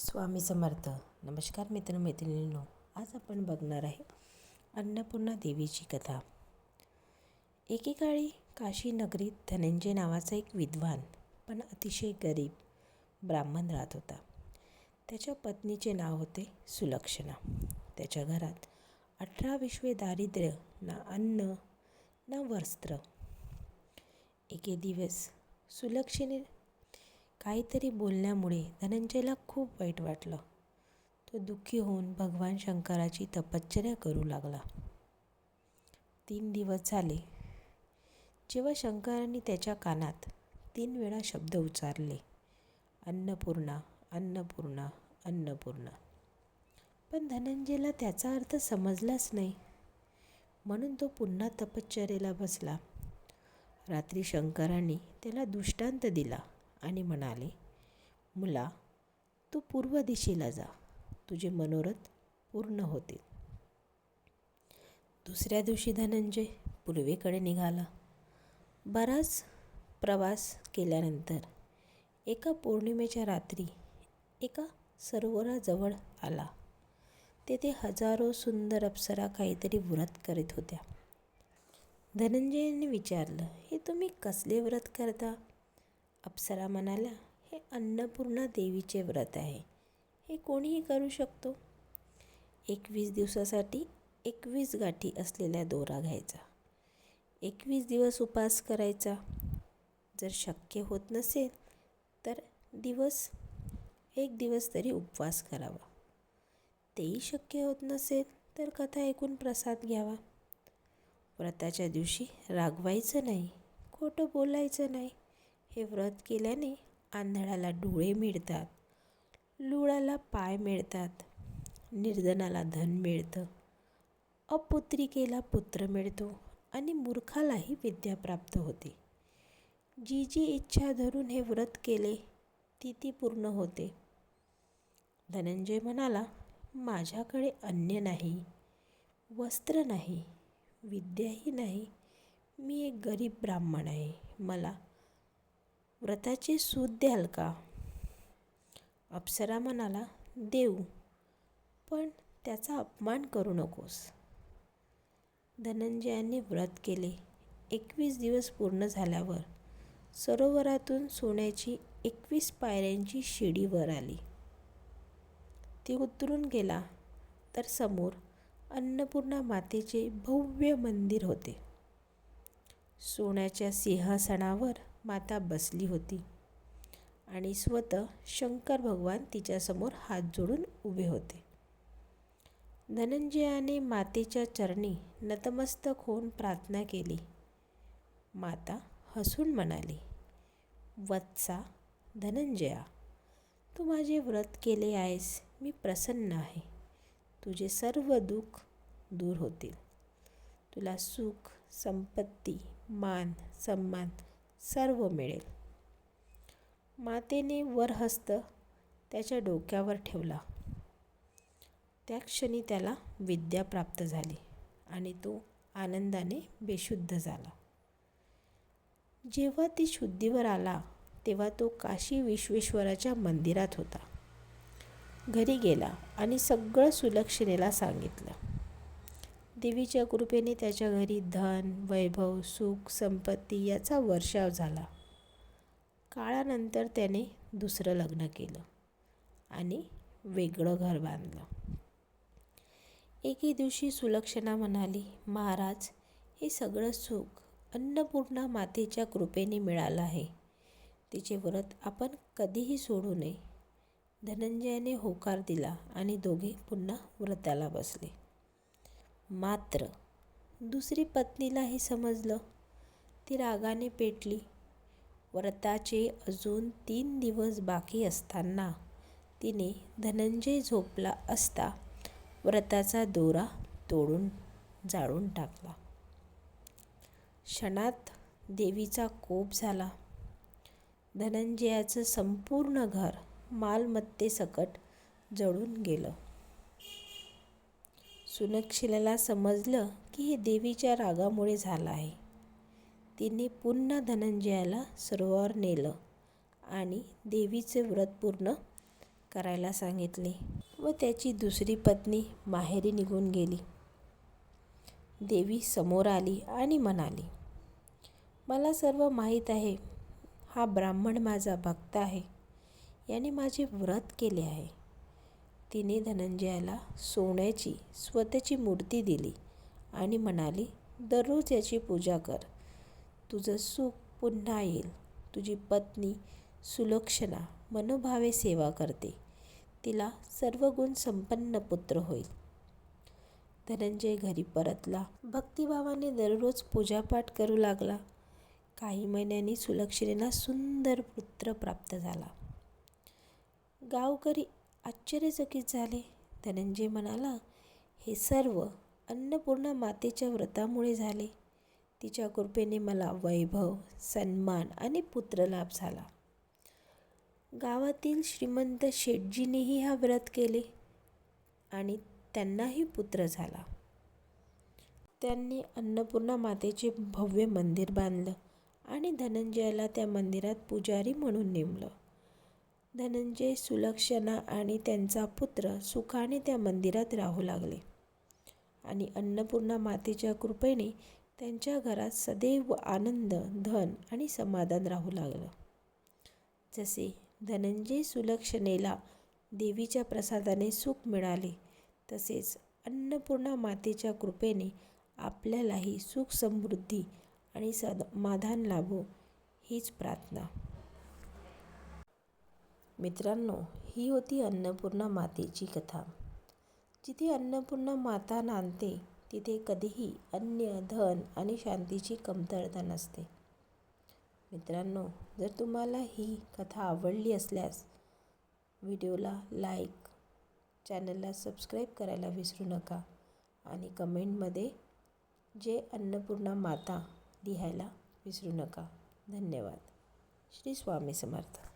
स्वामी समर्थ. नमस्कार मित्रमैत्रिणींनो, आज आपण बघणार आहे अन्नपूर्णा देवीची कथा. एकेकाळी काशी नगरीत धनंजय नावाचा एक विद्वान पण अतिशय गरीब ब्राह्मण राहत होता. त्याच्या पत्नीचे नाव होते सुलक्षणा. त्याच्या घरात 18 विश्वे दारिद्र्य, ना अन्न ना वस्त्र. एके दिवस सुलक्षणे काहीतरी बोलण्यामुळे धनंजयला खूप वाईट वाटलं. तो दुःखी होऊन भगवान शंकराची तपश्चर्या करू लागला. 3 दिवस झाले. जेव्हा शंकरांनी त्याच्या कानात 3 वेळा शब्द उच्चारले, अन्नपूर्णा अन्नपूर्णा अन्नपूर्णा, पण धनंजयला त्याचा अर्थ समजलाच नाही. म्हणून तो पुन्हा तपश्चर्येला बसला. रात्री शंकरांनी त्याला दृष्टांत दिला आणि म्हणाले, मुला, तू पूर्व दिशेला जा, तुझे मनोरथ पूर्ण होतील. दुसऱ्या दिवशी धनंजय पूर्वेकडे निघाला. बराच प्रवास केल्यानंतर एका पौर्णिमेच्या रात्री एका सरोवराजवळ आला. तेथे हजारो सुंदर अप्सरा काहीतरी व्रत करीत होत्या. धनंजयाने विचारलं, हे तुम्ही कसले व्रत करता? अप्सरा म्हणाल्या, हे अन्नपूर्णा देवीचे व्रत आहे. हे कोणीही करू शकतो. 21 दिवसासाठी 21 गाठी असलेला दोरा घ्यायचा. 21 दिवस उपवास करायचा. जर शक्य होत नसेल तर एक दिवस तरी उपवास करावा. तेही शक्य होत नसेल तर कथा ऐकून प्रसाद घ्यावा. व्रताच्या दिवशी रागवायचं नाही, खोटं बोलायचं नाही. हे व्रत केल्याने आंधळ्याला डोळे मिळतात, लुळाला पाय मिळतात, निर्धनाला धन मिळतं, अपुत्रिकेला पुत्र मिळतो आणि मूर्खालाही विद्या प्राप्त होते. जी जी इच्छा धरून हे व्रत केले ती पूर्ण होते. धनंजय म्हणाला, माझ्याकडे अन्न नाही, वस्त्र नाही, विद्याही नाही. मी एक गरीब ब्राह्मण आहे. मला व्रताचे सूत द्याल का? अप्सरा म्हणाला, देऊ, पण त्याचा अपमान करू नकोस. धनंजयाने व्रत केले. 21 दिवस पूर्ण झाल्यावर सरोवरातून सोन्याची 21 पायऱ्यांची शिडी वर आली. ती उतरून गेला तर समोर अन्नपूर्णा मातेचे भव्य मंदिर होते. सोन्याच्या सिंहासनावर माता बसली होती आणि स्वतः शंकर भगवान तिच्यासमोर हात जोडून उभे होते. धनंजयाने मातेच्या चरणी नतमस्तक होऊन प्रार्थना केली. माता हसून म्हणाली, वत्सा धनंजया, तू माझे व्रत केले आहेस. मी प्रसन्न आहे. तुझे सर्व दुःख दूर होतील. तुला सुख, संपत्ती, मान, सन्मान सर्व मिळेल. मातेने वरहस्त त्याच्या डोक्यावर ठेवला. त्या क्षणी त्याला विद्या प्राप्त झाली आणि तो आनंदाने बेशुद्ध झाला. जेव्हा ती शुद्धीवर आला तेव्हा तो काशी विश्वेश्वराच्या मंदिरात होता. घरी गेला आणि सगळं सुलक्षणेला सांगितलं. देवीच्या कृपेने त्याच्या घरी धन, वैभव, सुख, संपत्ती याचा वर्षाव झाला. काळानंतर त्याने दुसरं लग्न केलं आणि वेगळं घर बांधलं. एके दिवशी सुलक्षणा म्हणाली, महाराज, हे सगळं सुख अन्नपूर्णा मातेच्या कृपेने मिळालं आहे. तिचे व्रत आपण कधीही सोडू नये. धनंजयाने होकार दिला आणि दोघे पुन्हा व्रताला बसले. मात्र दुसरी पत्नीला हे समजलं. ती रागाने पेटली. व्रताचे अजून 3 दिवस बाकी असताना तिने धनंजय झोपला असता व्रताचा दोरा तोडून जाळून टाकला. क्षणात देवीचा कोप झाला. धनंजयाचं संपूर्ण घर मालमत्तेसकट जळून गेलं. सुलक्षणेला समजलं की हे देवीच्या रागामुळे झालं आहे. तिने पुन्हा धनंजयाला सरोवरावर नेलं आणि देवीचे व्रत पूर्ण करायला सांगितले व त्याची दुसरी पत्नी माहेरी निघून गेली. देवी समोर आली आणि म्हणाली, मला सर्व माहीत आहे. हा ब्राह्मण माझा भक्त आहे. याने माझे व्रत केले आहे. तिने धनंजयाला सोन्याची स्वतःची मूर्ती दिली आणि म्हणाली, दररोज याची पूजा कर. तुझं सुख पुन्हा येईल. तुझी पत्नी सुलक्षणा मनोभावे सेवा करते. तिला सर्व गुण संपन्न पुत्र होईल. धनंजय घरी परतला. भक्तिभावाने दररोज पूजापाठ करू लागला. काही महिन्यांनी सुलक्षणेला सुंदर पुत्र प्राप्त झाला. गावकरी आश्चर्यचकित झाले. धनंजय म्हणाला, हे सर्व अन्नपूर्णा मातेच्या व्रतामुळे झाले. तिच्या कृपेने मला वैभव, सन्मान आणि पुत्रलाभ झाला. गावातील श्रीमंत शेठजीनेही हा व्रत केले आणि त्यांनाही पुत्र झाला. त्यांनी अन्नपूर्णा मातेचे भव्य मंदिर बांधलं आणि धनंजयाला त्या मंदिरात पुजारी म्हणून नेमलं. धनंजय, सुलक्षणा आणि त्यांचा पुत्र सुखाने त्या मंदिरात राहू लागले आणि अन्नपूर्णा मातेच्या कृपेने त्यांच्या घरात सदैव आनंद, धन आणि समाधान राहू लागलं. जसे धनंजय सुलक्षणेला देवीच्या प्रसादाने सुख मिळाले, तसेच अन्नपूर्णा मातेच्या कृपेने आपल्यालाही सुख, समृद्धी आणि समाधान लाभो, हीच प्रार्थना. मित्रांनो, ही होती अन्नपूर्णा मातेची कथा. जिथे अन्नपूर्णा माता नांदते तिथे कधीही अन्न, धन आणि शांतीची कमतरता नसते. मित्रांनो, जर तुम्हाला ही कथा आवडली असल्यास व्हिडिओला लाईक, चॅनलला सबस्क्राईब करायला विसरू नका आणि कमेंटमध्ये जय अन्नपूर्णा माता लिहायला विसरू नका. धन्यवाद. श्री स्वामी समर्थ.